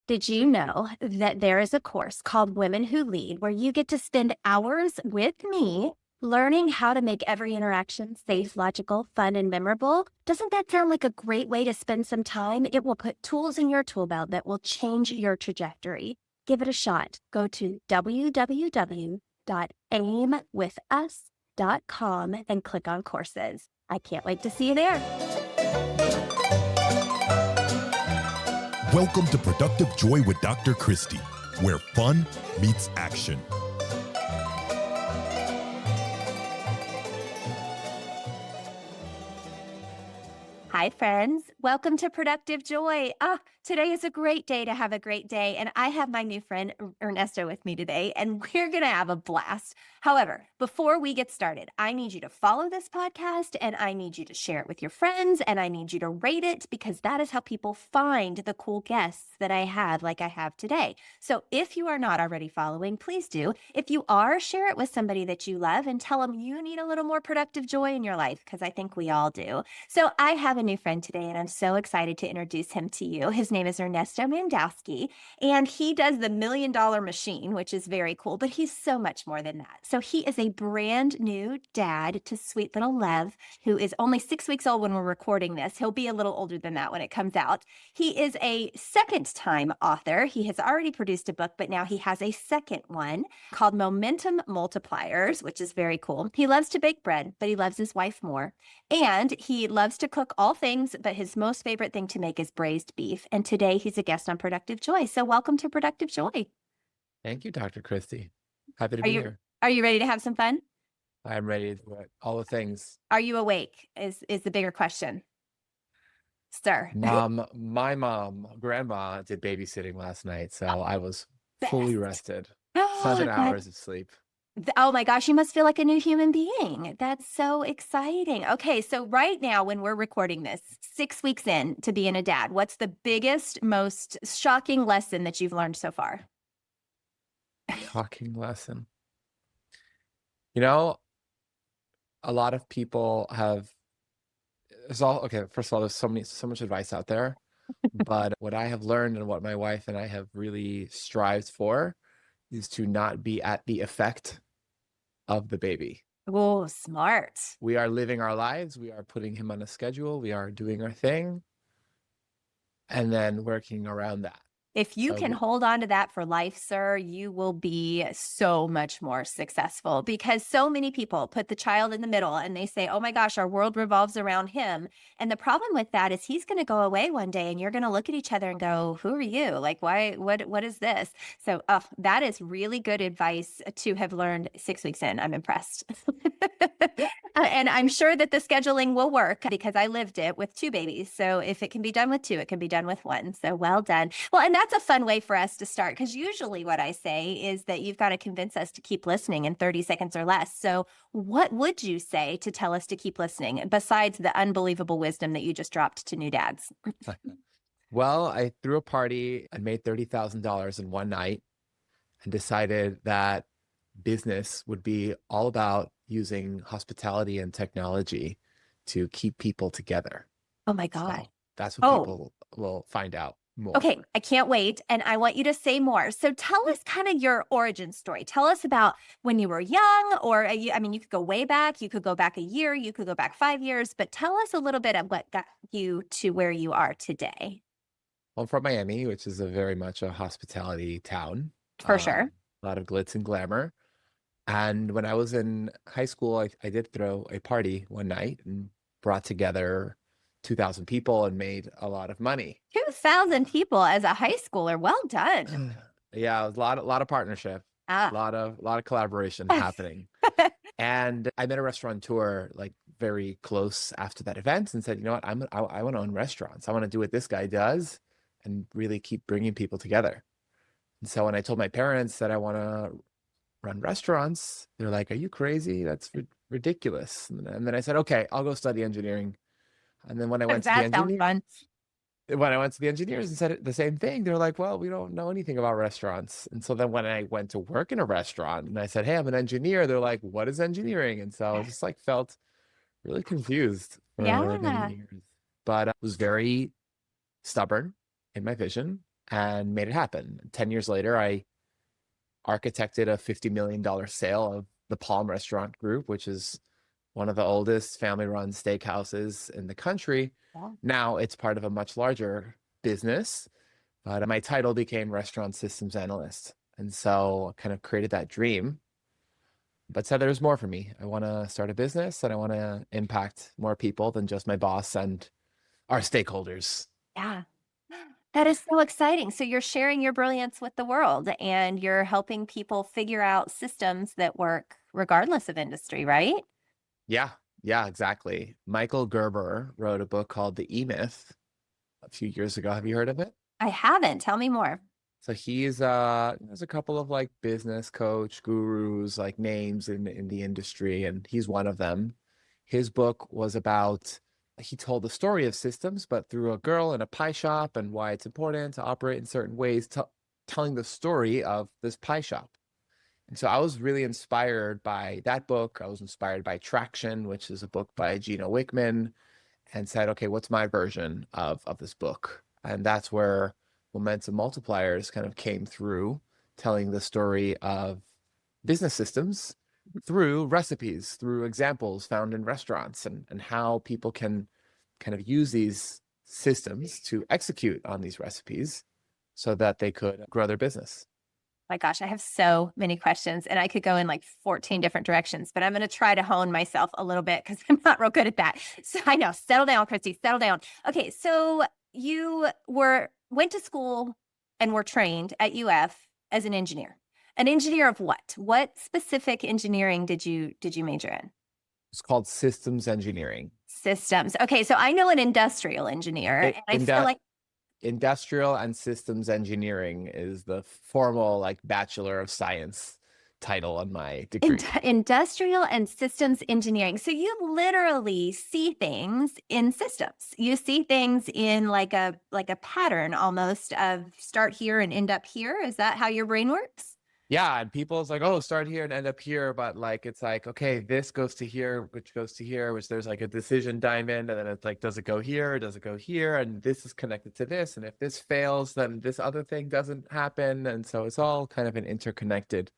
Did you know that there is a course called Women Who Lead where you get to spend hours with me learning how to make every interaction safe, logical, fun, and memorable? Doesn't that sound like a great way to spend some time? It will put tools in your tool belt that will change your trajectory. Give it a shot. Go to www.aimwithus.com and click on courses. I can't wait to see you there. Welcome to Productive Joy with Dr. Christie, where fun meets action. Hi, friends. Welcome to Productive Joy. Today is a great day to have a great day. And I have my new friend, Ernesto, with me today, and we're going to have a blast. However, before we get started, I need you to follow this podcast and I need you to share it with your friends and I need you to rate it because that is how people find the cool guests that I have, like I have today. So if you are not already following, please do. If you are, share it with somebody that you love and tell them you need a little more productive joy in your life because I think we all do. So I have a new friend today and I'm so excited to introduce him to you. His name is Ernesto Mandowsky and he does the $1 Million Machine, which is very cool, but he's so much more than that. So he is a brand new dad to sweet little Lev, who is only 6 weeks old when we're recording this. He'll be a little older than that when it comes out. He is a second-time author. He has already produced a book, but now he has a second one called Momentum Multipliers, which is very cool. He loves to bake bread, but he loves his wife more. And he loves to cook all things, but his most favorite thing to make is braised beef. And today he's a guest on Productive Joy. So welcome to Productive Joy. Thank you, Dr. Christie. Happy to Are be you here. are you ready to have some fun? I'm ready to do it. All the things. Are you awake is the bigger question, sir. My grandma did babysitting last night, so I was fully rested. 7 hours of sleep. Oh my gosh, you must feel like a new human being. That's so exciting. Okay, so right now when we're recording this, 6 weeks in to being a dad, what's the biggest, most shocking lesson that you've learned so far? Shocking lesson. You know, a lot of people have, first of all, there's so much advice out there, but what I have learned and what my wife and I have really strived for is to not be at the effect of the baby. Oh, smart. We are living our lives. We are putting him on a schedule. We are doing our thing and then working around that. If you can hold on to that for life, sir, you will be so much more successful because so many people put the child in the middle and they say, oh my gosh, our world revolves around him. And the problem with that is he's going to go away one day and you're going to look at each other and go, who are you? Like, why, what is this? So that is really good advice to have learned 6 weeks in. I'm impressed. And I'm sure that the scheduling will work because I lived it with 2 babies. So if it can be done with 2, it can be done with 1. So well done. Well, and that's a fun way for us to start because usually what I say is that you've got to convince us to keep listening in 30 seconds or less. So what would you say to tell us to keep listening besides the unbelievable wisdom that you just dropped to new dads? Well, I threw a party and made $30,000 in one night and decided that business would be all about using hospitality and technology to keep people together. Oh my God. So that's what people will find out more. Okay, I can't wait. And I want you to say more. So tell us kind of your origin story. Tell us about when you were young, or I mean, you could go way back. You could go back a year. You could go back 5 years. But tell us a little bit of what got you to where you are today. Well, I'm from Miami, which is very much a hospitality town. For sure. A lot of glitz and glamour. And when I was in high school, I did throw a party one night and brought together 2,000 people and made a lot of money. 2,000 people as a high schooler. Well done. Yeah, it was a lot of partnership, a lot of collaboration happening. And I met a restaurateur like very close after that event and said, you know what, I want to own restaurants. I want to do what this guy does and really keep bringing people together. And so when I told my parents that I want to run restaurants, they're like, are you crazy? That's ridiculous. And then I said, okay, I'll go study engineering. And then when I went to the engineers and said the same thing, they're like, well, we don't know anything about restaurants. And so then when I went to work in a restaurant and I said, hey, I'm an engineer, they're like, what is engineering? And so I just like felt really confused for many years. But I was very stubborn in my vision and made it happen. 10 years later, I architected a $50 million sale of the Palm Restaurant Group, which is one of the oldest family-run steakhouses in the country. Wow. Now it's part of a much larger business, but my title became Restaurant Systems Analyst. And so I kind of created that dream, but said there's more for me. I want to start a business and I want to impact more people than just my boss and our stakeholders. Yeah. That is so exciting. So you're sharing your brilliance with the world and you're helping people figure out systems that work regardless of industry, right? Yeah, yeah, exactly. Michael Gerber wrote a book called The E-Myth a few years ago. Have you heard of it? I haven't. Tell me more. So he's there's a couple of like business coach gurus, like names in the industry, and he's one of them. His book was about, he told the story of systems, but through a girl in a pie shop and why it's important to operate in certain ways, telling the story of this pie shop. And so I was really inspired by that book. I was inspired by Traction, which is a book by Gino Wickman, and said, okay, what's my version of this book? And that's where Momentum Multipliers kind of came through, telling the story of business systems through recipes, through examples found in restaurants, and how people can kind of use these systems to execute on these recipes so that they could grow their business. My gosh, I have so many questions and I could go in like 14 different directions, but I'm going to try to hone myself a little bit because I'm not real good at that. So I know, settle down, Christy, settle down. Okay, so you went to school and were trained at UF as an engineer. An engineer of what? What specific engineering did you major in? It's called systems engineering. Systems. Okay, so I know an industrial engineer, and I feel like industrial and systems engineering is the formal like Bachelor of Science title on my degree. Industrial and systems engineering. So you literally see things in systems. You see things in like a pattern almost of start here and end up here. Is that how your brain works? Yeah, and people's like, oh, start here and end up here, but like it's like, okay, this goes to here, which goes to here, which there's like a decision diamond, and then it's like, does it go here? Does it go here? And this is connected to this, and if this fails, then this other thing doesn't happen, and so it's all kind of an interconnected.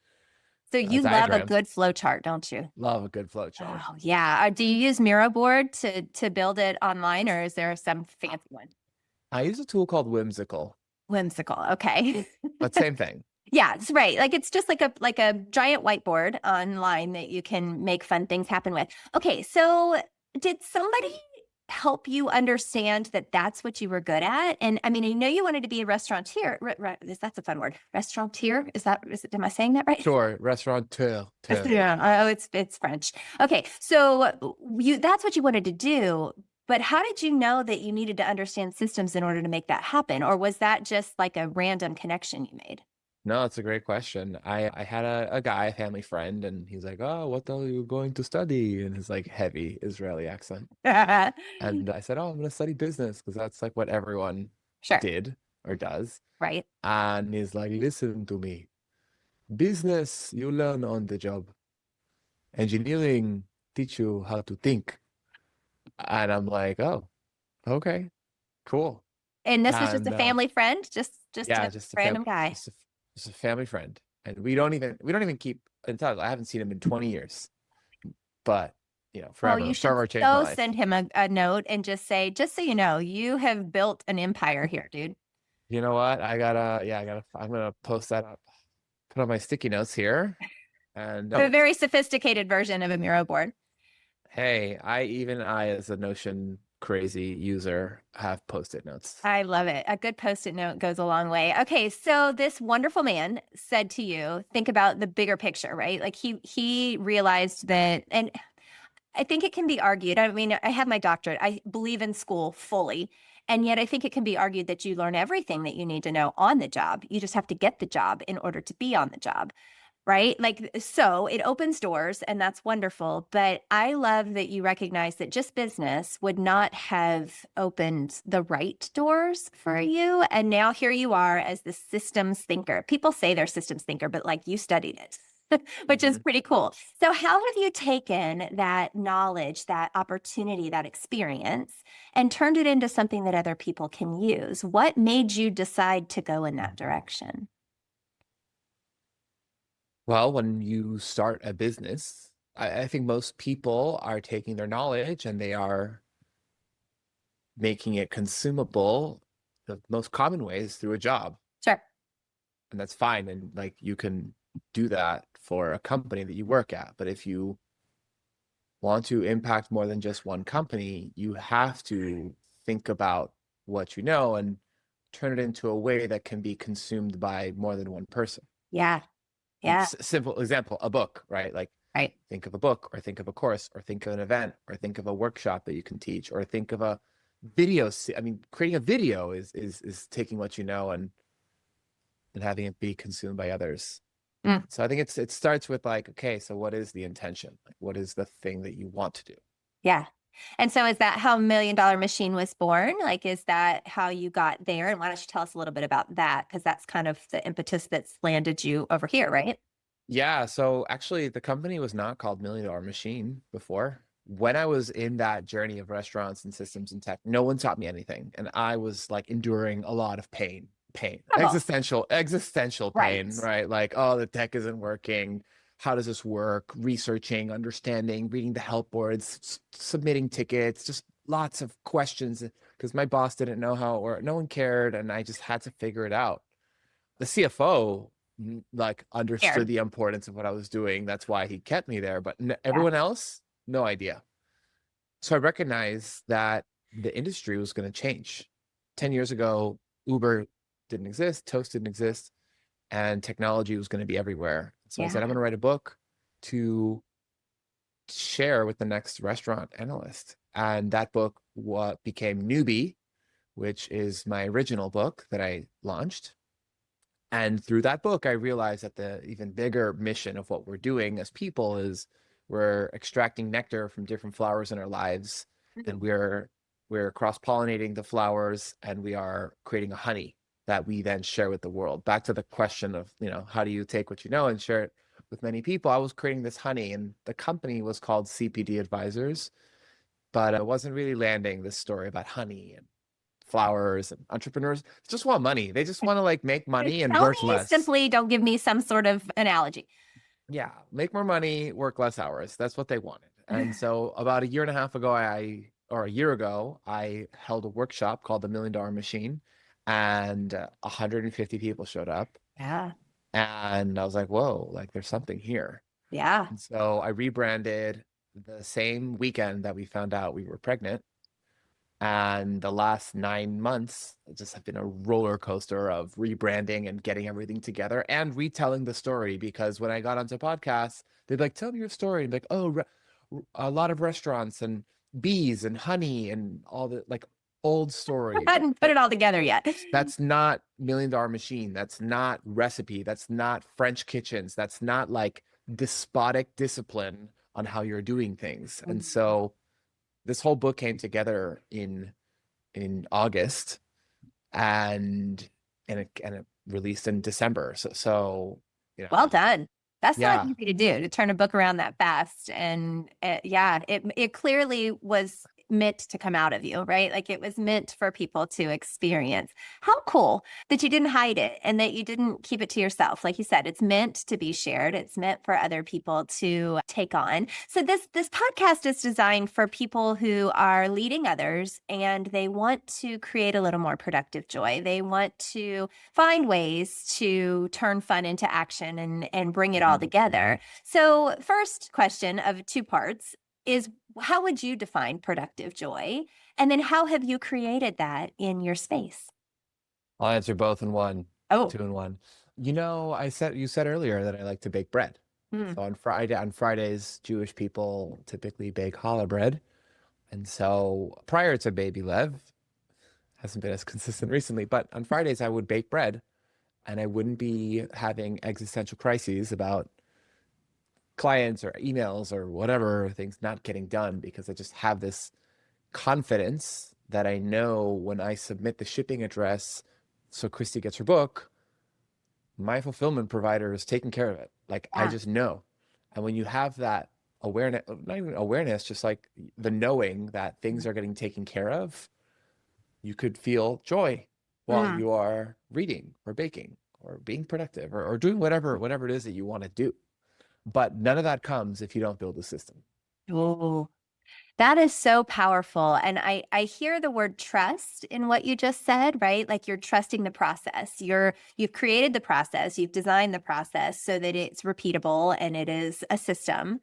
So you love a good flow chart, don't you? Love a good flow chart. Oh yeah. Do you use Miro board to build it online, or is there some fancy one? I use a tool called Whimsical. Whimsical. Okay. But same thing. Yeah, it's right. Like it's just like a giant whiteboard online that you can make fun things happen with. Okay, so did somebody help you understand that that's what you were good at? And I mean, I know you wanted to be a restaurateur. That's a fun word. Restaurateur? Is it, am I saying that right? Sure, restaurateur. Yeah. Oh, it's French. Okay, so that's what you wanted to do. But how did you know that you needed to understand systems in order to make that happen? Or was that just like a random connection you made? No, it's a great question. I had a guy, a family friend, and he's like, oh, what are you going to study? And his like heavy Israeli accent. And I said, oh, I'm going to study business because that's like what everyone did or does. Right. And he's like, listen to me. Business, you learn on the job. Engineering teach you how to think. And I'm like, oh, okay, cool. And this was just a family friend, just yeah, a random guy. Just a family friend, and we don't even keep in touch. I haven't seen him in 20 years, but you know, forever. Oh, you should send him a note and just say, just so you know, you have built an empire here, dude. You know what? I'm gonna post that up, put on my sticky notes here, and a very sophisticated version of a Miro board. Hey, I as a Notion crazy user have Post-it notes. I love it. A good Post-it note goes a long way. Okay, so this wonderful man said to you, think about the bigger picture, right? Like he realized that, and I think it can be argued. I mean, I have my doctorate. I believe in school fully. And yet I think it can be argued that you learn everything that you need to know on the job. You just have to get the job in order to be on the job. Right? Like, so it opens doors and that's wonderful. But I love that you recognize that just business would not have opened the right doors for you. And now here you are as the systems thinker. People say they're systems thinker, but like you studied it. which is Mhm. pretty cool. So, how have you taken that knowledge, that opportunity, that experience, and turned it into something that other people can use? What made you decide to go in that direction? Well, when you start a business, I think most people are taking their knowledge and they are making it consumable. The most common way is through a job, Sure. and that's fine. And like you can do that for a company that you work at. But if you want to impact more than just one company, you have to think about what you know and turn it into a way that can be consumed by more than one person. Yeah. Like Yeah. simple example, a book, right? Like Right. think of a book or think of a course or think of an event or think of a workshop that you can teach or think of a video. I mean, creating a video is taking what you know and having it be consumed by others. Mm. So I think it starts with like, okay, so what is the intention? Like, what is the thing that you want to do? Yeah. And so is that how $1 Million Machine was born? Like, is that how you got there? And why don't you tell us a little bit about that? Because that's kind of the impetus that's landed you over here, right? Yeah, so actually the company was not called Million Dollar Machine before. When I was in that journey of restaurants and systems and tech, no one taught me anything. And I was like enduring a lot of pain, Trouble. existential Right. pain, right? Like, oh, the tech isn't working. How does this work? Researching, understanding, reading the help boards, submitting tickets, just lots of questions because my boss didn't know how it worked. No one cared. And I just had to figure it out. The CFO like understood Here. the importance of what I was doing. That's why he kept me there. But Yeah. everyone else, no idea. So I recognized that the industry was going to change. 10 years ago, Uber didn't exist, Toast didn't exist, and technology was going to be everywhere. So I said, I'm Yeah. going to write a book to share with the next restaurant analyst. And that book what became Newbie, which is my original book that I launched. And through that book, I realized that the even bigger mission of what we're doing as people is we're extracting nectar from different flowers in our lives, and Mhm. we're cross-pollinating the flowers, and we are creating a honey that we then share with the world. Back to the question of, how do you take what you know and share it with many people? I was creating this honey, and the company was called CPD Advisors, but I wasn't really landing this story about honey and flowers and entrepreneurs just want money. They just want to like make money and Tell work me less. simply, don't give me some sort of analogy. Yeah, make more money, work less hours. That's what they wanted. And so about a year and a half ago, or a year ago, I held a workshop called the $1 Million Machine, and 150 people showed up. Yeah. And I was like, whoa, like there's something here. Yeah. And so I rebranded the same weekend that we found out we were pregnant. And the last 9 months just have been a roller coaster of rebranding and getting everything together and retelling the story. Because when I got onto podcasts, they'd be like, tell me your story. And be like, oh, a lot of restaurants and bees and honey and all the like old story. Hadn't put But it all together yet. that's not $1 Million Machine. That's not recipe. That's not French kitchens. That's not like despotic discipline on how you're doing things. And Mhm. so this whole book came together in August and it released in December. So Well done. That's not yeah. easy to do, to turn a book around that fast. And yeah, it clearly was meant to come out of you, right? Like it was meant for people to experience. How cool that you didn't hide it and that you didn't keep it to yourself. Like you said, it's meant to be shared. It's meant for other people to take on. So this podcast is designed for people who are leading others and they want to create a little more productive joy. They want to find ways to turn fun into action and bring it all Mhm. together. So, first question of two parts is how would you define productive joy? And then how have you created that in your space? I'll answer both in one, Oh, two in one. You said earlier that I like to bake bread. hmm. So on Fridays, Jewish people typically bake challah bread. And so prior to Baby Lev, hasn't been as consistent recently, but on Fridays I would bake bread and I wouldn't be having existential crises about clients or emails or whatever things not getting done because I just have this confidence that I know when I submit the shipping address so Christie gets her book, my fulfillment provider is taking care of it. Like I just know. And when you have that awareness, not even awareness, just like the knowing that things are getting taken care of, you could feel joy while you are reading or baking or being productive or doing whatever it is that you want to do. But none of that comes if you don't build a system. Oh, that is so powerful. And I hear the word trust in what you just said, right? Like you're trusting the process. You've created the process, you've designed the process so that it's repeatable and it is a system.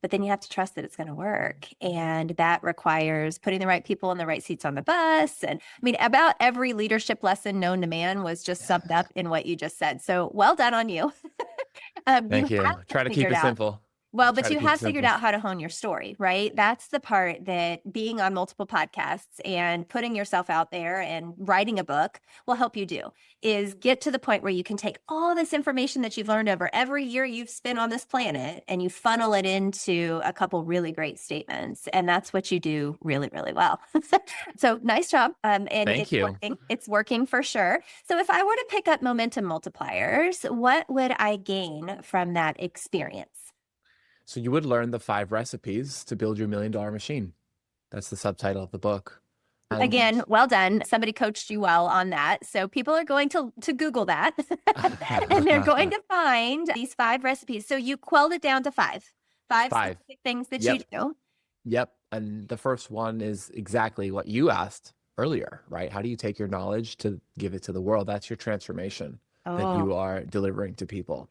But then you have to trust that it's going to work. And that requires putting the right people in the right seats on the bus. And I mean, about every leadership lesson known to man was just summed up in what you just said. So well done on you. You Thank you. have Try to keep figured it out. simple. Well, Try but to you keep it have figured simple. out how to hone your story, right? That's the part that being on multiple podcasts and putting yourself out there and writing a book will help you do, is get to the point where you can take all this information that you've learned over every year you've spent on this planet and you funnel it into a couple really great statements. And that's what you do really, really well. So nice job. And Thank you. It's working for sure. So if I were to pick up Momentum Multipliers, what would I gain from that experience? So you would learn the 5 recipes to build your $1 million machine. That's the subtitle of the book. And again, well done. Somebody coached you well on that. So people are going to Google that and they're going to find these 5 recipes. So you quelled it down to 5 specific things that you do. Yep. And the first one is exactly what you asked earlier, right? How do you take your knowledge to give it to the world? That's your transformation that you are delivering to people.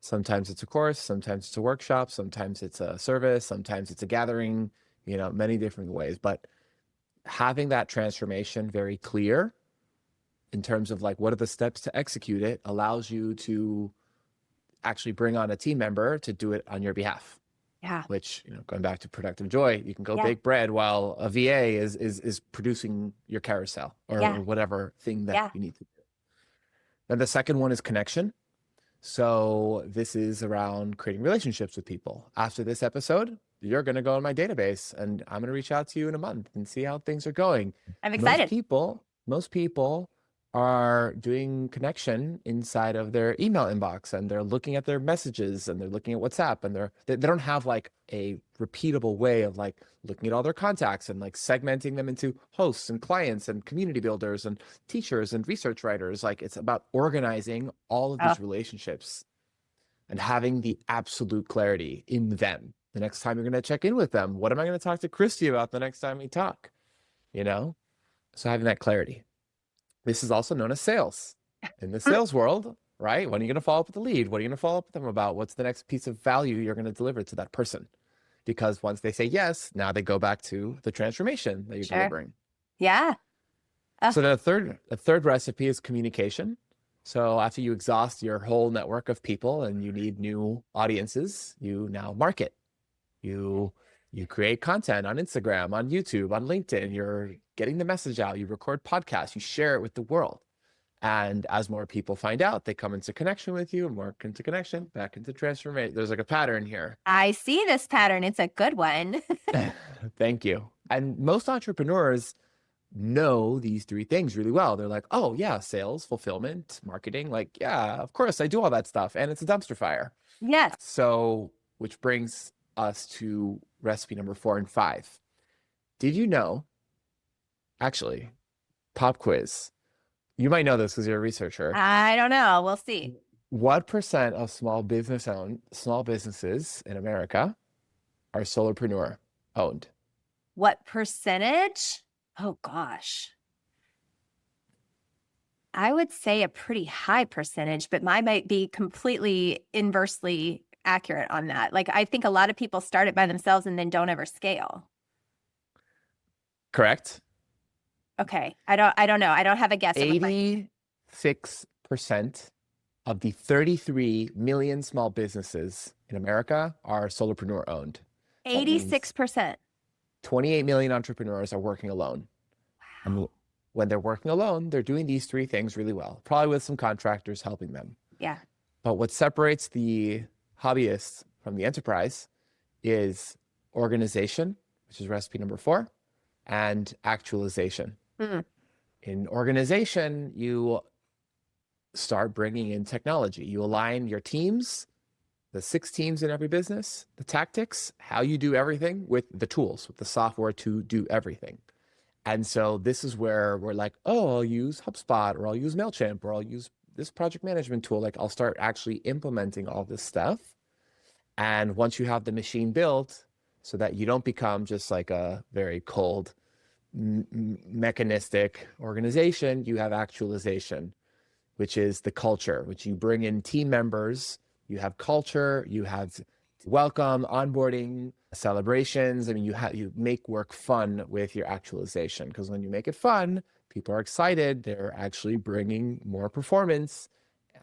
Sometimes it's a course, sometimes it's a workshop, sometimes it's a service, sometimes it's a gathering, many different ways. But having that transformation very clear in terms of like, what are the steps to execute it allows you to actually bring on a team member to do it on your behalf. Yeah. Which, going back to productive joy, you can go bake bread while a VA is producing your carousel or whatever thing that you need to do. Then the second one is connection. So this is around creating relationships with people. After this episode, you're going to go in my database and I'm going to reach out to you in a month and see how things are going. I'm excited. Most people are doing connection inside of their email inbox and they're looking at their messages and they're looking at WhatsApp and they don't have like a repeatable way of like looking at all their contacts and like segmenting them into hosts and clients and community builders and teachers and research writers. Like it's about organizing all of these relationships and having the absolute clarity in them. The next time you're going to check in with them, what am I going to talk to Christie about the next time we talk? So having that clarity. This is also known as sales. In the sales world, right? When are you going to follow up with the lead? What are you going to follow up with them about? What's the next piece of value you're going to deliver to that person? Because once they say yes, now they go back to the transformation that you're delivering. Yeah. So the third recipe is communication. So after you exhaust your whole network of people and you need new audiences, you now market. You create content on Instagram, on YouTube, on LinkedIn. You're getting the message out. You record podcasts. You share it with the world. And as more people find out, they come into connection with you, more into connection, back into transformation. There's like a pattern here. I see this pattern. It's a good one. Thank you. And most entrepreneurs know these 3 things really well. They're like, oh yeah, sales, fulfillment, marketing. Like, yeah, of course I do all that stuff. And it's a dumpster fire. Yes. So, which brings us to recipe number 4 and 5. Did you know, actually, pop quiz, you might know this because you're a researcher. I don't know. We'll see. What percent of small businesses in America are solopreneur owned? What percentage? Oh gosh. I would say a pretty high percentage, but mine might be completely inversely accurate on that. Like I think a lot of people start it by themselves and then don't ever scale. Correct. Okay. I don't know. I don't have a guess. 86% of the 33 million small businesses in America are solopreneur owned. 86%. 28 million entrepreneurs are working alone. Wow. And when they're working alone, they're doing these 3 things really well, probably with some contractors helping them. Yeah. But what separates the hobbyists from the enterprise is organization, which is recipe number 4, and actualization. In organization, you start bringing in technology. You align your teams the 6 teams in every business, the tactics, how you do everything with the tools, with the software to do everything. And so this is where we're like, oh, I'll use HubSpot, or I'll use MailChimp, or I'll use this project management tool. Like, I'll start actually implementing all this stuff. And once you have the machine built, so that you don't become just like a very cold, mechanistic organization, you have actualization, which is the culture, which you bring in team members, you have culture, you have welcome, onboarding, celebrations. I mean, you make work fun with your actualization, because when you make it fun, people are excited. They're actually bringing more performance,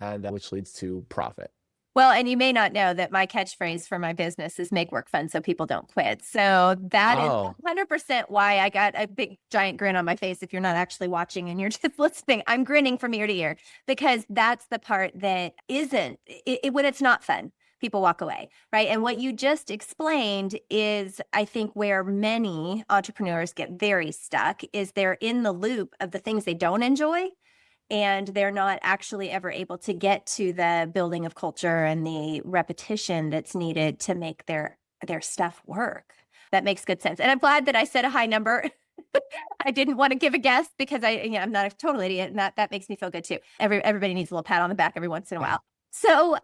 and which leads to profit. Well, and you may not know that my catchphrase for my business is make work fun so people don't quit. So that is 100% why I got a big giant grin on my face. If you're not actually watching and you're just listening, I'm grinning from ear to ear, because that's the part that isn't, when it's not fun, people walk away, right? And what you just explained is, I think, where many entrepreneurs get very stuck, is they're in the loop of the things they don't enjoy, and they're not actually ever able to get to the building of culture and the repetition that's needed to make their stuff work. That makes good sense. And I'm glad that I said a high number. I didn't want to give a guess, because I'm not a total idiot, and that makes me feel good too. Everybody needs a little pat on the back every once in a while. So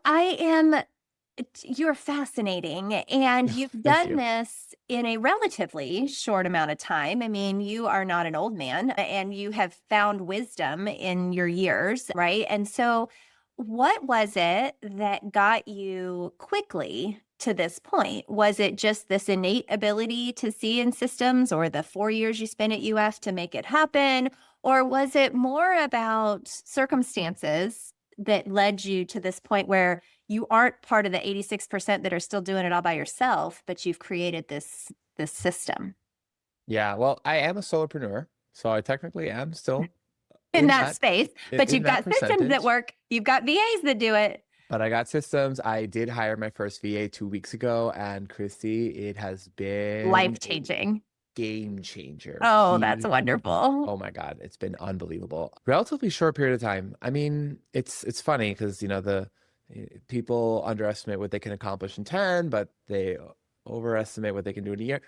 you're fascinating, and you've done this in a relatively short amount of time. I mean, you are not an old man, and you have found wisdom in your years, right? And so what was it that got you quickly to this point? Was it just this innate ability to see in systems, or the 4 years you spent at UF to make it happen? Or was it more about circumstances that led you to this point where you aren't part of the 86% that are still doing it all by yourself, but you've created this system? Yeah, well, I am a solopreneur, so I technically am still in that space, but you've got systems that work. You've got VAs that do it. But I got systems. I did hire my first VA 2 weeks ago, and Christie, it has been life-changing. Game changer. Oh, that's wonderful. Oh my God, it's been unbelievable. Relatively short period of time. I mean, it's funny, because the people underestimate what they can accomplish in 10, but they overestimate what they can do in a year.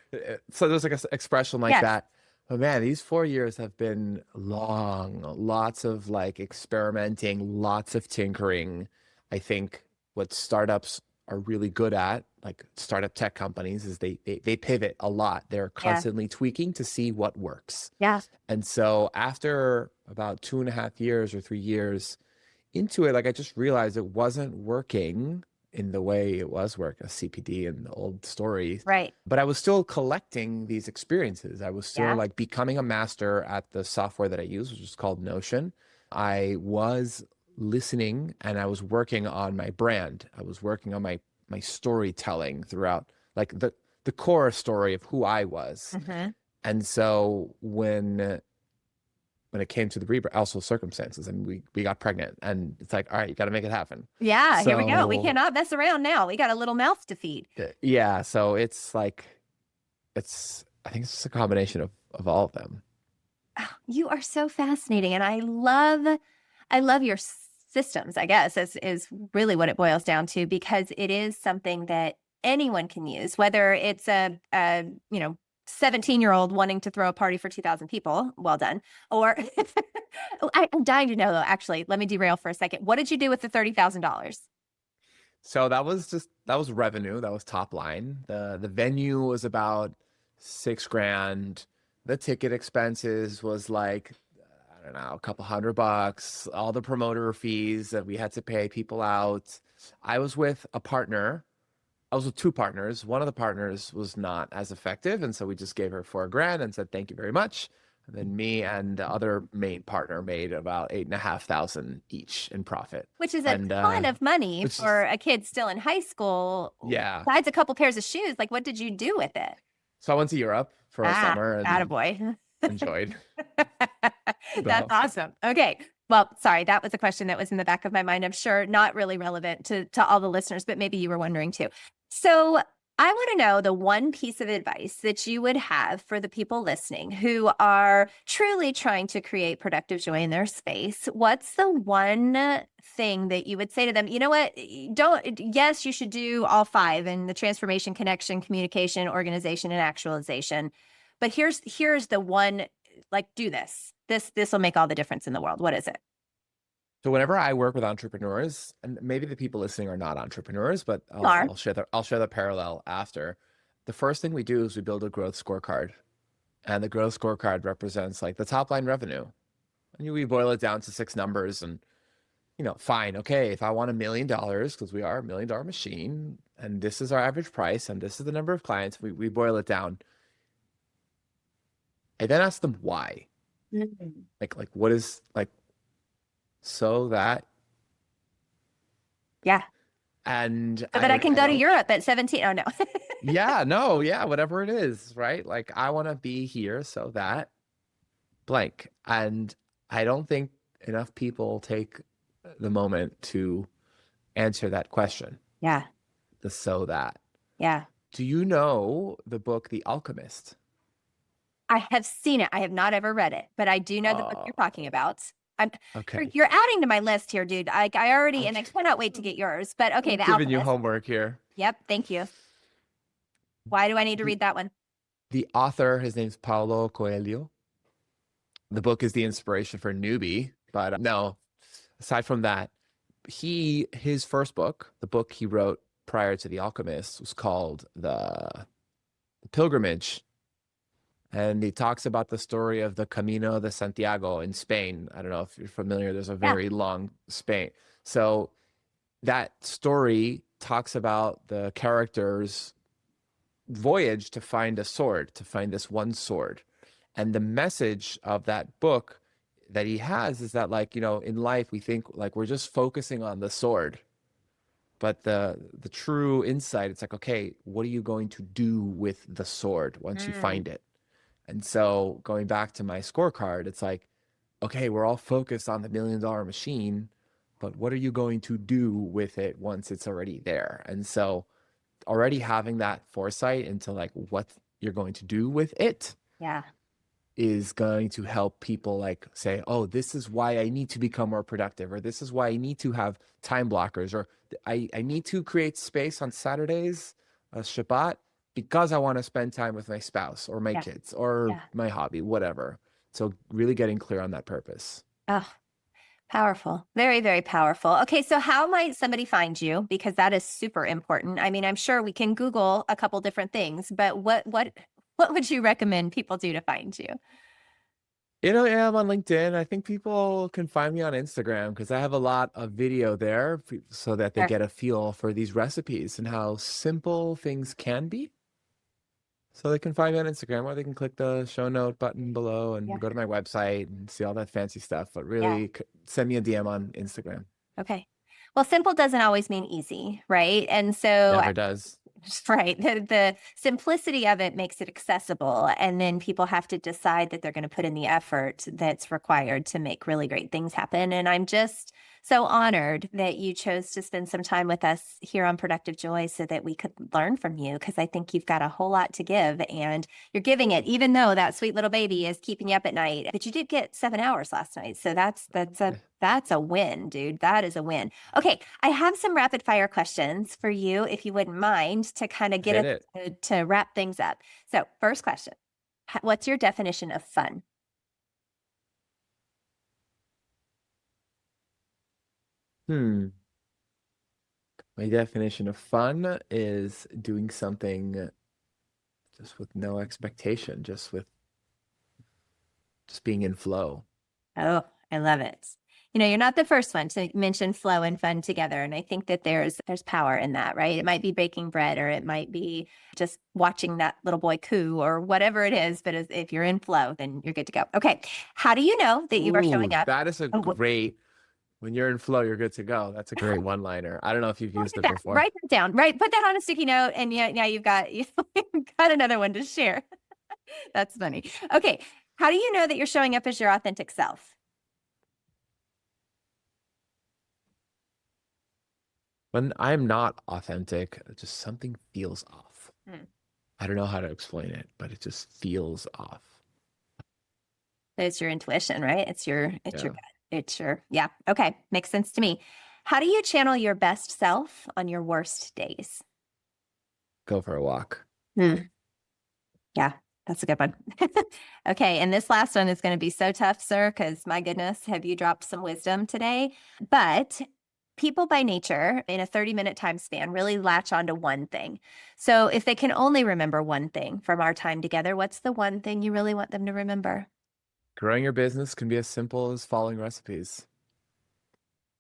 So there's like an expression like that. But man, these 4 years have been long. Lots of like experimenting, lots of tinkering. I think what startups are really good at, like startup tech companies, is they pivot a lot. They're constantly tweaking to see what works. Yeah. And so after about 2.5 years or 3 years into it, like, I just realized it wasn't working in the way it was working, a CPD and the old stories. Right. But I was still collecting these experiences. I was still like becoming a master at the software that I use, which is called Notion. I was listening, and I was working on my brand. I was working on my storytelling throughout, like the core story of who I was. Mm-hmm. And so when it came to the rebrand, also circumstances, and we got pregnant, and it's like, all right, you got to make it happen. Yeah, here we go. We cannot mess around now. We got a little mouth to feed. Yeah. So it's like, I think it's just a combination of all of them. Oh, you are so fascinating. And I love your systems, I guess, is really what it boils down to, because it is something that anyone can use, whether it's a 17-year-old wanting to throw a party for 2,000 people. Well done. Or I'm dying to know, though, actually, let me derail for a second. What did you do with the $30,000? So that was revenue. That was top line. The venue was about $6,000. The ticket expenses was like, I don't know, a couple $100. All the promoter fees that we had to pay people out. I was with a partner. I was with 2 partners. One of the partners was not as effective, and so we just gave her $4,000 and said, thank you very much. And then me and the other main partner made about $8,500 each in profit. Which is a ton of money for a kid still in high school. Yeah. Besides a couple pairs of shoes, like, what did you do with it? So I went to Europe for a summer and attaboy. Enjoyed. That's awesome. Okay. Well, sorry, that was a question that was in the back of my mind. I'm sure not really relevant to all the listeners, but maybe you were wondering too. So I want to know the one piece of advice that you would have for the people listening who are truly trying to create productive joy in their space. What's the one thing that you would say to them? You know what? Yes, you should do all five in the transformation, connection, communication, organization, and actualization. But here's the one, like, do this. This will make all the difference in the world. What is it? So whenever I work with entrepreneurs, and maybe the people listening are not entrepreneurs, but Are. I'll share the parallel after. The first thing we do is we build a growth scorecard, and the growth scorecard represents like the top line revenue, and we boil it down to 6 numbers, and fine, okay, if I want $1 million, because we are a $1 million machine, and this is our average price, and this is the number of clients, we boil it down. I then ask them why, like what is like. So that, Yeah. and So that I can go to Europe at 17. Oh, no. yeah, whatever it is, right? Like I want to be here so that blank. And I don't think enough people take the moment to answer that question. Yeah. The so that. Yeah. Do you know the book, The Alchemist? I have seen it. I have not ever read it, but I do know the book you're talking about. Okay. You're adding to my list here, dude. I already, and I cannot wait to get yours. But okay, The Giving you Alchemist. homework here. Yep, thank you. Why do I need to read that one? The author, his name's Paulo Coelho. The book is the inspiration for Newbie, but no, aside from that, his first book, the book he wrote prior to The Alchemist, was called The Pilgrimage. And he talks about the story of the Camino de Santiago in Spain. I don't know if you're familiar, there's a very long Spain. So that story talks about the character's voyage to find a sword, to find this one sword. And the message of that book that he has is that, like, in life, we think like we're just focusing on the sword. But the true insight, it's like, okay, what are you going to do with the sword once you find it? And so going back to my scorecard, it's like, okay, we're all focused on the $1 million machine, but what are you going to do with it once it's already there? And so already having that foresight into like what you're going to do with it is going to help people like say, oh, this is why I need to become more productive, or this is why I need to have time blockers, or I need to create space on Saturdays, Shabbat, because I want to spend time with my spouse or my kids or my hobby, whatever. So really getting clear on that purpose. Oh, powerful. Very, very powerful. Okay, so how might somebody find you? Because that is super important. I mean, I'm sure we can Google a couple different things, but what would you recommend people do to find you? Yeah, I'm on LinkedIn. I think people can find me on Instagram because I have a lot of video there so that they get a feel for these recipes and how simple things can be. So they can find me on Instagram, or they can click the show note button below and go to my website and see all that fancy stuff. But really, send me a DM on Instagram. Okay. Well, simple doesn't always mean easy, right? And so never does. Right. The simplicity of it makes it accessible. And then people have to decide that they're going to put in the effort that's required to make really great things happen. And I'm just so honored that you chose to spend some time with us here on Productive Joy so that we could learn from you, because I think you've got a whole lot to give and you're giving it, even though that sweet little baby is keeping you up at night. But you did get 7 hours last night. So that's a win, dude. That is a win. Okay. I have some rapid fire questions for you, if you wouldn't mind, to kind of get us to wrap things up. So first question, what's your definition of fun? My definition of fun is doing something just with no expectation, just being in flow. Oh, I love it. You're not the first one to mention flow and fun together. And I think that there's power in that, right? It might be baking bread, or it might be just watching that little boy coo, or whatever it is. But if you're in flow, then you're good to go. Okay. How do you know that you are showing up? That is a great, when you're in flow, you're good to go. That's a great one-liner. I don't know if you've used it before. Write that down, right? Put that on a sticky note. And now you've got another one to share. That's funny. Okay. How do you know that you're showing up as your authentic self? When I'm not authentic, just something feels off. Mm. I don't know how to explain it, but it just feels off. It's your intuition, right? It's your Yeah. gut. Yeah. Okay. Makes sense to me. How do you channel your best self on your worst days? Go for a walk. Yeah, that's a good one. Okay. And this last one is going to be so tough, sir, because my goodness, have you dropped some wisdom today? But people by nature in a 30-minute time span really latch onto one thing. So if they can only remember one thing from our time together, what's the one thing you really want them to remember? Growing your business can be as simple as following recipes.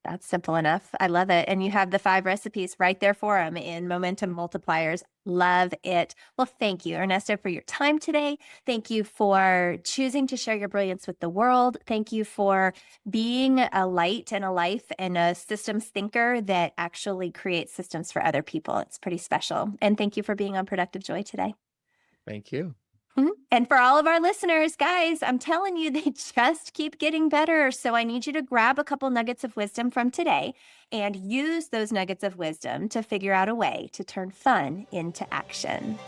That's simple enough. I love it. And you have the 5 recipes right there for them in Momentum Multipliers. Love it. Well, thank you, Ernesto, for your time today. Thank you for choosing to share your brilliance with the world. Thank you for being a light and a life and a systems thinker that actually creates systems for other people. It's pretty special. And thank you for being on Productive Joy today. Thank you. And for all of our listeners, guys, I'm telling you, they just keep getting better. So I need you to grab a couple nuggets of wisdom from today and use those nuggets of wisdom to figure out a way to turn fun into action.